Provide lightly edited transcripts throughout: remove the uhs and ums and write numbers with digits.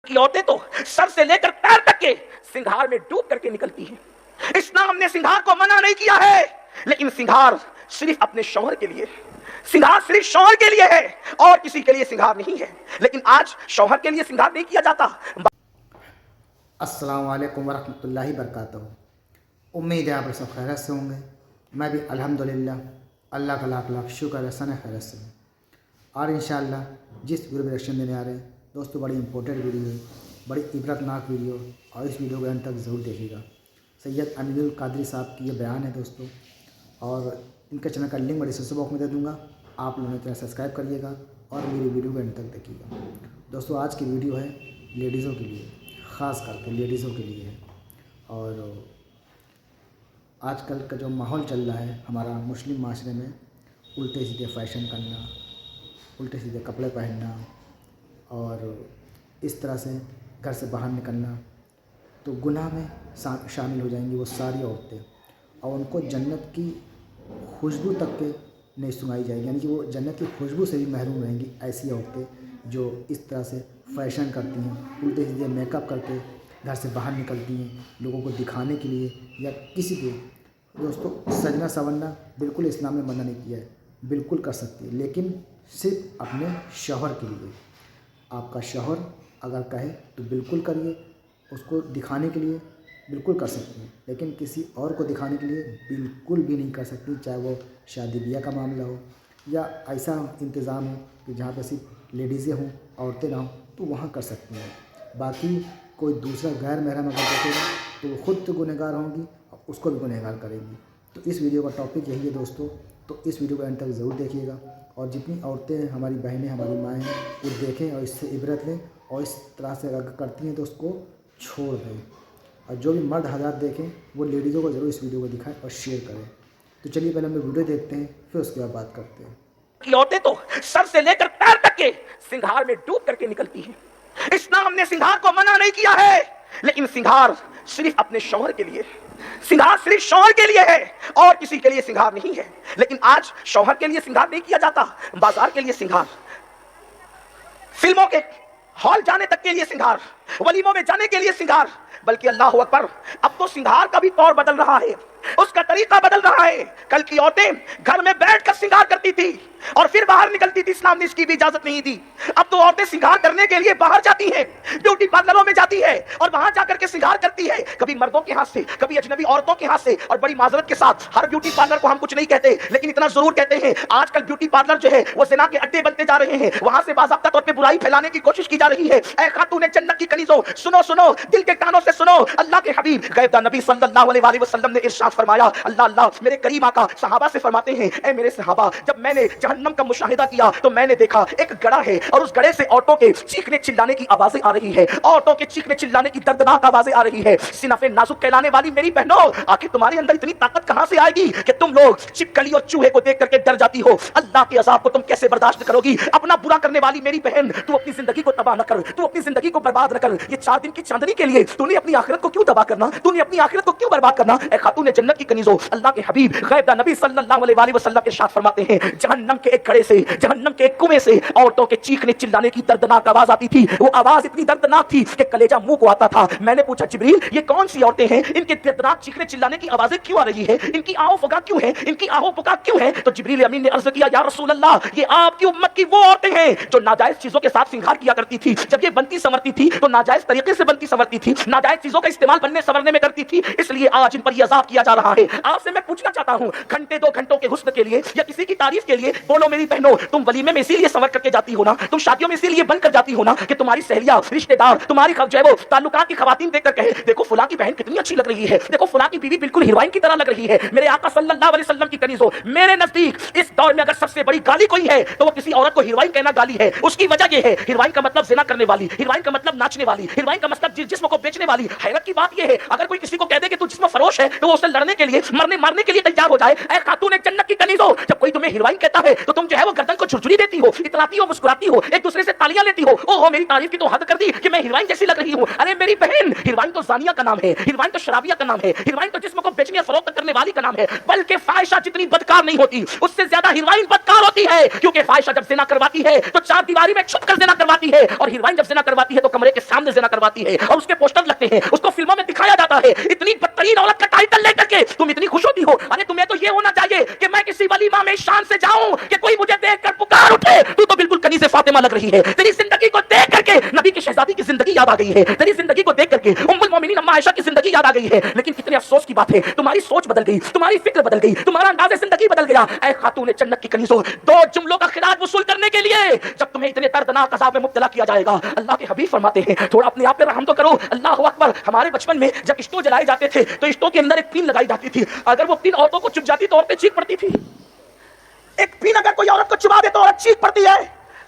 کی عورتیں تو سر سے لے کر پیر تک کے سنگھار میں ڈوب کر کے نکلتی ہیں. اسلام نے سنگھار کو منع نہیں کیا ہے، لیکن سنگھار صرف اپنے شوہر کے لیے، سنگھار صرف شوہر کے لیے ہے اور کسی کے لیے سنگھار نہیں ہے. لیکن آج شوہر کے لیے سنگھار نہیں کیا جاتا. السلام علیکم ورحمۃ اللہ وبرکاتہ. امید ہے آپ سب خیرت سے ہوں گے. میں بھی الحمدللہ اللہ کا لاکھ لاکھ شکر ہے خیرت سے ہوں. اور انشاءاللہ جس ویڈیو ریئیکشن دینے آ رہے ہیں دوستوں، بڑی امپورٹنٹ ویڈیو ہے، بڑی عبرتناک ویڈیو، اور اس ویڈیو کو اینڈ تک ضرور دیکھیے گا. سید امین القادری صاحب کی یہ بیان ہے دوستوں، اور ان کے چینل کا لنک میں ڈسکرپشن باکس میں دے دوں گا. آپ لوگوں نے چینل سبسکرائب کریے گا اور میری ویڈیو کو اینڈ تک دیکھیے گا. دوستوں آج کی ویڈیو ہے لیڈیزوں کے لیے، خاص کر کے لیڈیزوں کے لیے ہے. اور آج کل کا جو ماحول چل رہا ہے ہمارا مسلم معاشرے میں، الٹے سیدھے فیشن کرنا، الٹے سیدھے کپڑے پہننا، اور اس طرح سے گھر سے باہر نکلنا، تو گناہ میں شامل ہو جائیں گی وہ ساری عورتیں، اور ان کو جنت کی خوشبو تک کے نہیں سنائی جائے گی. یعنی کہ وہ جنت کی خوشبو سے بھی محروم رہیں گی ایسی عورتیں جو اس طرح سے فیشن کرتی ہیں، الٹے سیدھے میک اپ کر کے گھر سے باہر نکلتی ہیں لوگوں کو دکھانے کے لیے یا کسی کے. دوستوں سجنا سنورنا بالکل اسلام نے منع نہیں کیا ہے، بالکل کر سکتی ہے، لیکن صرف اپنے شوہر کے لیے. آپ کا شوہر اگر کہے تو بالکل کریے، اس کو دکھانے کے لیے بالکل کر سکتی ہیں، لیکن کسی اور کو دکھانے کے لیے بالکل بھی نہیں کر سکتی. چاہے وہ شادی بیاہ کا معاملہ ہو یا ایسا انتظام ہو کہ جہاں پہ صرف لیڈیزیں ہوں، عورتیں نہ ہوں، تو وہاں کر سکتی ہیں. باقی کوئی دوسرا غیر محرم اگر دیکھے گا تو وہ خود تو گنہگار ہوں گی اور اس کو بھی گنہگار کرے گی. تو اس ویڈیو کا ٹاپک یہی ہے دوستوں، تو اس ویڈیو کو اینڈ تک ضرور دیکھیے گا. اور جتنی عورتیں ہیں، ہماری بہنیں، ہماری مائیں ہیں، وہ دیکھیں اور اس سے عبرت لیں، اور اس طرح سے اگر کرتی ہیں تو اس کو چھوڑ دیں. اور جو بھی مرد حضرات دیکھیں وہ لیڈیزوں کو ضرور اس ویڈیو کو دکھائیں اور شیئر کریں. تو چلیے پہلے ہم ویڈیو دیکھتے ہیں، پھر اس کے بعد بات کرتے ہیں. کی عورتیں تو سر سے لے کر پیر تک کے سنگھار میں ڈوب کر کے نکلتی ہیں. اسلام نے سنگھار کو منع نہیں کیا ہے، لیکن سنگھار صرف اپنے شوہر کے لیے، سنگھار صرف شوہر کے لیے ہے اور کسی کے لیے سنگھار نہیں ہے. لیکن آج شوہر کے لیے سنگھار نہیں کیا جاتا، بازار کے لیے سنگھار، فلموں کے ہال جانے تک کے لیے سنگھار، ولیموں میں جانے کے لیے سنگھار. بلکہ اللہ اکبر، اب تو سنگھار کا بھی طور بدل رہا ہے، اس کا طریقہ بدل رہا ہے. کل کی عورتیں گھر میں بیٹھ کر سنگھار کرتی تھی اور پھر باہر نکلتی تھی، اسلام نے اس کی بھی اجازت نہیں دی. اب تو عورتیں سنگھار کرنے کے لیے باہر جاتی ہیں، بیوٹی پارلروں میں جاتی ہے اور وہاں جا کر کے سنگھار کرتی ہے، کبھی مردوں کے ہاتھ سے، کبھی اجنبی عورتوں کے ہاتھ سے. اور بڑی معذرت کے ساتھ ہر بیوٹی پارلر کو ہم کچھ نہیں کہتے، لیکن اتنا ضرور کہتے ہیں آج کل بیوٹی پارلر جو ہے وہ زنا کے اڈے بنتے جا رہے ہیں. وہاں سے باضابطہ طور پہ برائی پھیلانے کی کوشش کی جا رہی ہے. اے خاتون جنت کی کنیزوں، سنو سنو، دل کے کانوں سے سنو. اللہ کے حبیب غیب نبی صلی اللہ علیہ وسلم نے ارشاد فرمایا، اللہ اللہ میرے کریم آقا صحابہ سے فرماتے ہیں، اے میرے صحابہ، جب میں نے جہنم کا مشاہدہ کیا تو میں نے دیکھا ایک گڑھا ہے اور اس گڑھے سے عورتوں کے چیخنے چلانے کی آوازیں آ رہی ہے، عورتوں کے چیخنے چلانے کی دردناک آوازیں آ رہی ہے. صنف نازک کہلانے والی میری بہنوں، آخر تمہارے اندر اتنی طاقت کہاں سے آئے گی کہ تم لوگ چپکلی اور چوہے کو دیکھ کر کے ڈر جاتی ہو؟ اللہ کے عذاب کو تم کیسے برداشت کرو گی؟ اپنا برا کرنے والی میری بہن، تو اپنی زندگی کو تباہ نہ کر، تو اپنی زندگی کو برباد نہ کر. یہ 4 دن کی چاندنی کے لیے تو نے اپنی آخرت کو کیوں تباہ کرنا؟ تو نے اپنی آخرت کو کیوں برباد کرنا؟ اے خاتون جنت کی کنیزوں، اللہ کے حبیب غیب نبی صلی اللہ علیہ وسلم ارشاد فرماتے ہیں، جہنم کے ایک گڑھے سے، جہنم کے ایک کنویں سے عورتوں کے چیخنے چلانے کی دردناک آواز آتی تھی. وہ آواز اتنی دردناک تھی کہ کلیجہ منہ کو آتا تھا. میں نے پوچھا جبریل، یہ کون سی عورتیں ہیں؟ ان کے دردناک چیخنے چلانے کی آوازیں کیوں آ رہی ہے؟ ان کی آہو پکا کیوں ہے؟ ان کی آہو پکا کیوں ہے؟ تو جبریل امین نے عرض کیا، یا رسول اللہ، یہ آپ کی امت کی وہ عورتیں ہیں جو ناجائز چیزوں کے ساتھ سنگھار کیا کرتی تھی. جب یہ بنتی سنورتی تھی تو ناجائز طریقے سے بنتی سنورتی تھی، ناجائز چیزوں کا استعمال بننے سنورنے میں کرتی تھی، اس لیے آج ان پر یہ عذاب کیا جا رہا ہے. آپ سے میں پوچھنا چاہتا ہوں، گھنٹے 2 گھنٹوں کے حسن کے لیے یا کسی کی تعریف کے لیے بولو میری بہنوں، تم ولیمے میں اسی لیے سنور کر کے جاتی ہو نا، تم شادیوں میں اسی لیے بن کر جاتی ہو نا کہ تمہاری سہیلیاں، رشتہ دار، تمہاری جو ہے وہ تعلقات کی خواتین دیکھ کر کہے، دیکھو فلاں کی بہن کتنی اچھی لگ رہی ہے، دیکھو فلاں کی بیوی بالکل ہیروئن کی طرح لگ رہی ہے. میرے آقا صلی اللہ علیہ وسلم کی کنیزوں، میرے نزدیک اس دور میں اگر سب سے بڑی گالی کوئی ہے تو وہ کسی عورت کو ہیروئن کہنا گالی ہے. اس کی وجہ یہ ہے، ہیروئن کا مطلب زنا کرنے والی، ہیروئن کا مطلب ناچنے والی، ہیروئن کا مطلب جسم کو بیچنے والی. حیرت کی بات یہ ہے، اگر کوئی کسی کو کہہ دے کہ تو جسم فروش ہے تو وہ اسے لڑنے کے لیے، مارنے کے لیے تیار ہو جائے. اے خاتون جنت کی کنیزوں، جب کوئی تمہیں ہیروئن کہتا ہے تو تم جو ہے وہ گردن کو جھرجھری دیتی ہو, اتراتی ہو, مسکراتی ہو, ایک دوسرے سے تالیاں لیتی ہو. اوہ میری تعریف کی تو حد کر دی کہ میں ہیروئن جیسی لگ رہی ہوں. ارے میری بہن, ہیروئن تو زانیہ کا نام ہے, ہیروئن تو شرابیہ کا نام ہے, ہیروئن تو جسم کو بیچنے اور فروخت کرنے والی کا نام ہے. بلکہ فاحشہ جتنی بدکار نہیں ہوتی اس سے زیادہ ہیروئن بدکار ہوتی ہے, کیونکہ فاحشہ جب زنا کرواتی ہے تو چار دیواری میں چھپ کر زنا کرواتی ہے, اور ہیروئن جب زنا کرواتی ہے تو کمرے کے سامنے زنا کرواتی ہے, اور اس کے پوسٹر لگتے ہیں, اس کو فلموں میں دکھایا جاتا ہے. اتنی بدترین عورت کا ٹائٹل لے کر کے تم اتنی خوش ہوتی ہو. ارے تمہیں تو یہ ہونا چاہیے کہ میں کسی ولیمہ میں شان سے جاؤں کہ کوئی مجھے دیکھ کر پکار اٹھے, تو بالکل کنیز فاطمہ لگ رہی ہے. تیری زندگی کو دیکھ کر کے نبی کی شہزادی کی زندگی یاد آ گئی ہے, تیری زندگی کو دیکھ کر کے ام المومنین اما عائشہ کی زندگی یاد آ گئی ہے. لیکن کتنے افسوس کی بات ہے, تمہاری سوچ بدل گئی, تمہاری فکر بدل گئی, تمہارا انداز زندگی بدل گیا. اے خاتون جنت کی کنیزوں, دو جملوں کا خراج وصول کرنے کے لیے جب تمہیں اتنے دردناک عذاب میں مبتلا کیا جائے گا, اللہ کے حبیب فرماتے ہیں تھوڑا اپنے آپ پہ رحم تو کرو. اللہ اکبر. ہمارے بچپن میں جب اسٹو جلائے جاتے تھے تو اسٹو کے اندر ایک پین لگائی جاتی تھی, اگر وہ پین عورتوں کو چبھ جاتی تو عورتیں چیخ پڑتی تھی. ایک پین اگر کوئی عورت کو چبھا دے تو عورت چیخ پڑتی ہے.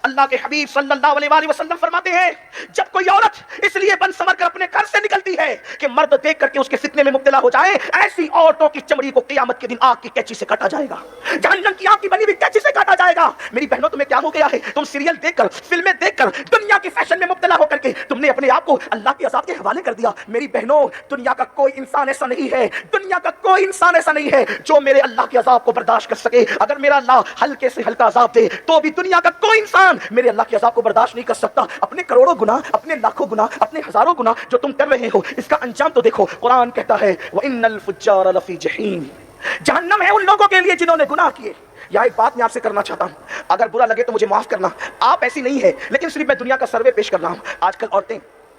اللہ کے حبیب صلی اللہ علیہ وآلہ وسلم فرماتے ہیں جب کوئی عورت اس لیے بن سمر کر اپنے گھر سے نکلتی ہے کہ مرد دیکھ کر کے اس کے فتنے میں مبتلا ہو جائے, ایسی عورتوں کی چمڑی کو قیامت کے دن آگ کی کینچی سے کاٹا جائے گا, جہنم کی آگ کی بنی ہوئی کینچی سے کاٹا جائے گا. میری بہنوں تمہیں کیا ہو گیا ہے, تم سیریل دیکھ کر, فلمیں دیکھ کر, دنیا کی فیشن میں مبتلا ہو کر کے تم نے اپنے آپ کو اللہ کے عذاب کے حوالے کر دیا. میری بہنوں, دنیا کا کوئی انسان ایسا نہیں ہے, دنیا کا کوئی انسان ایسا نہیں ہے جو میرے اللہ کے عذاب کو برداشت کر سکے. اگر میرا اللہ ہلکے سے ہلکا عذاب دے تو بھی دنیا کا کوئی انسان میرے اللہ کے عذاب کو برداشت نہیں کر سکتا. اپنے کروڑوں گناہ, اپنے لاکھوں گناہ, اپنے ہزاروں گناہ جو تم کر رہے ہو, اس کا انجام تو دیکھو. قرآن کہتا ہے وَإِنَّ الْفُجَّارَ لَفِي جَحِيمٍ, جہنم ہے ان لوگوں کے لیے جنہوں نے گناہ کیے. یہاں ایک بات میں آپ سے کرنا چاہتا ہوں, اگر برا لگے تو مجھے معاف کرنا, آپ ایسی نہیں ہے, لیکن صرف میں دنیا کا سروے پیش کر رہا ہوں. آج کل عورتیں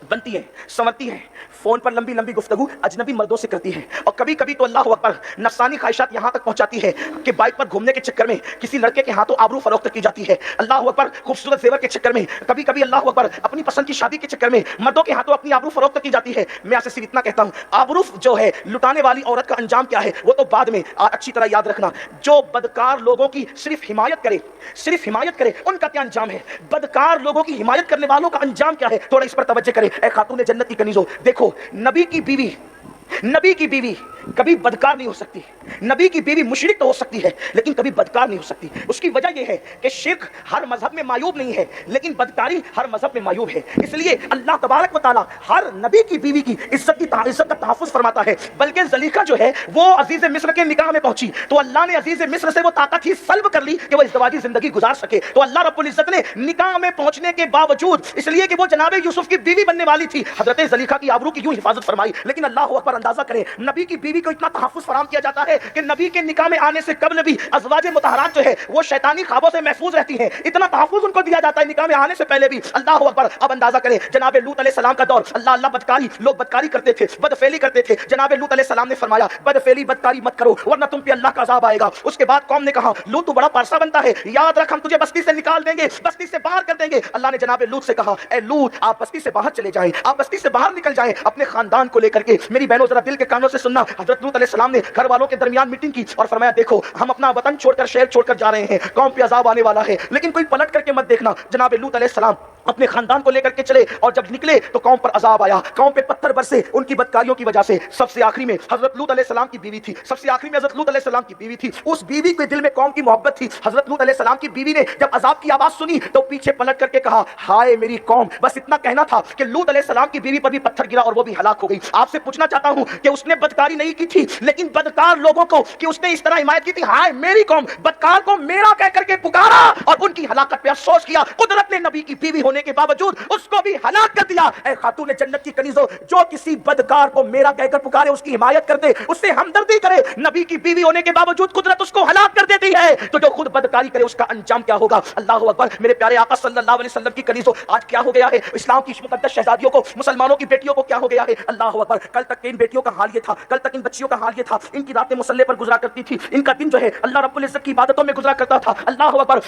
بنتی ہیں, سنورتی ہیں, فون پر لمبی لمبی گفتگو اجنبی مردوں سے کرتی ہیں, اور کبھی کبھی تو اللہ اکبر نفسانی خواہشات یہاں تک پہنچاتی ہے کہ بائک پر گھومنے کے چکر میں کسی لڑکے کے ہاتھوں آبرو فروخت کی جاتی ہے. اللہ اکبر. خوبصورت زیور کے چکر میں, کبھی کبھی اللہ اکبر اپنی پسند کی شادی کے چکر میں مردوں کے ہاتھوں اپنی آبرو فروخت کی جاتی ہے. میں آپ سے صرف اتنا کہتا ہوں, آبرو جو ہے لٹانے والی عورت کا انجام کیا ہے وہ تو بعد میں, اچھی طرح یاد رکھنا, جو بدکار لوگوں کی صرف حمایت کرے, صرف حمایت کرے, ان کا کیا انجام ہے. بدکار لوگوں کی حمایت کرنے والوں کا انجام کیا ہے, تھوڑا اس پر توجہ کرے. اے خاتون جنت کی کنیزوں, دیکھو نبی کی بیوی, نبی کی بیوی کبھی بدکار نہیں ہو سکتی. نبی کی بیوی مشرک تو ہو سکتی ہے لیکن کبھی بدکار نہیں ہو سکتی. اس کی وجہ یہ ہے کہ شرک ہر مذہب میں معیوب نہیں ہے, لیکن بدکاری ہر مذہب میں معیوب ہے. اس لیے اللہ تبارک و تعالی ہر نبی کی بیوی کی عزت کا تحفظ فرماتا ہے. بلکہ زلیخا جو ہے وہ عزیز مصر کے نکاح میں پہنچی تو اللہ نے عزیز مصر سے وہ طاقت ہی سلب کر لی کہ وہ ازدواجی زندگی گزار سکے. تو اللہ رب العزت نے نکاح میں پہنچنے کے باوجود, اس لیے کہ وہ جناب یوسف کی بیوی بننے والی تھی, حضرت زلیخا کی آبرو کی یوں حفاظت فرمائی. لیکن اللہ اکبر, اندازہ کریں نبی کی بیوی کو اتنا تحفظ فراہم کیا جاتا ہے کہ نبی کے نکاح میں آنے سے قبل بھی ازواج مطہرات جو ہے وہ شیطانی خوابوں سے محفوظ رہتی ہیں. اتنا تحفظ ان کو دیا جاتا ہے نکاح میں آنے سے پہلے بھی. اللہ اکبر. اب اندازہ کریں جناب لوط علیہ السلام کا دور, اللہ بدکاری, لوگ بدکاری کرتے تھے, بدفعلی کرتے تھے. جناب لوط علیہ السلام نے فرمایا بدفعلی بدکاری مت کرو ورنہ تم پہ اللہ کا عذاب آئے گا. اس کے بعد قوم نے کہا لوط تو بڑا پارسا بنتا ہے, یاد رکھ ہم تجھے بستی سے نکال دیں گے, بستی سے باہر کر دیں گے. اللہ نے جناب لوط سے کہا اے لوط آپ بستی سے باہر چلے جائیں, آپ بستی سے باہر نکل جائیں اپنے خاندان کو لے کر کے. میری بہنوں ذرا دل کے کانوں سے سننا, حضرت لوط علیہ السلام نے گھر والوں کے درمیان میٹنگ کی اور فرمایا دیکھو ہم اپنا وطن چھوڑ کر, شہر چھوڑ کر جا رہے ہیں, قوم پہ عذاب آنے والا ہے, لیکن کوئی پلٹ کر کے مت دیکھنا. جناب لوط علیہ السلام اپنے خاندان کو لے کر کے چلے اور جب نکلے تو قوم پر عذاب آیا, قوم پہ پتھر برسے ان کی بدکاریوں کی وجہ سے. سب سے آخری میں حضرت لوط علیہ السلام کی بیوی تھی, سب سے آخری میں حضرت لوط علیہ السلام کی بیوی تھی. اس بیوی کے دل میں قوم کی محبت تھی. حضرت لوط علیہ السلام کی بیوی نے جب عذاب کی آواز سنی تو پیچھے پلٹ کر کے کہا ہائے میری قوم. بس اتنا کہنا تھا کہ لوط علیہ السلام کی بیوی پر بھی پتھر گرا اور وہ بھی ہلاک ہو گئی. آپ سے پوچھنا چاہتا ہوں کہ اس نے بدکاری نہیں کی تھی, لیکن بدکار لوگوں کو کہ اس نے اس طرح حمایت کی تھی, ہائے میری قوم, بدکار کو میرا کہہ کر کے پکارا اور ان کی ہلاکت پہ افسوس کیا. قدرت نے نبی کی بیوی ہونے کے باوجود اس کو بھی ہلاک کر دیا. اے خاتون جنت کی کنیزوں, جو کسی بدکار کو میرا کہہ کر پکارے, اس کی حمایت کرتے, اس سے ہمدردی کرے, نبی کی بیوی ہونے کے باوجود قدرت اس کو ہلاک کر دیتی ہے. تو جو خود بدکاری کرے اس کا انجام کیا ہوگا. اللہ اکبر. میرے پیارے آقا صلی اللہ علیہ وسلم کی کنیزوں, آج کیا ہو گیا ہے اسلام کی مقدس شہزادیوں کو, مسلمانوں کی بیٹیوں کو کیا ہو گیا ہے. اللہ اکبر. کل تک ان بیٹیوں کا حال یہ تھا, کل تک ان بچیوں کا حال یہ تھا, ان کی راتیں مصلے پر گزرا کرتی تھی, ان کا دن جو ہے اللہ رب العزت کی عبادتوں میں گزرا کرتا تھا. اللہ اکبر.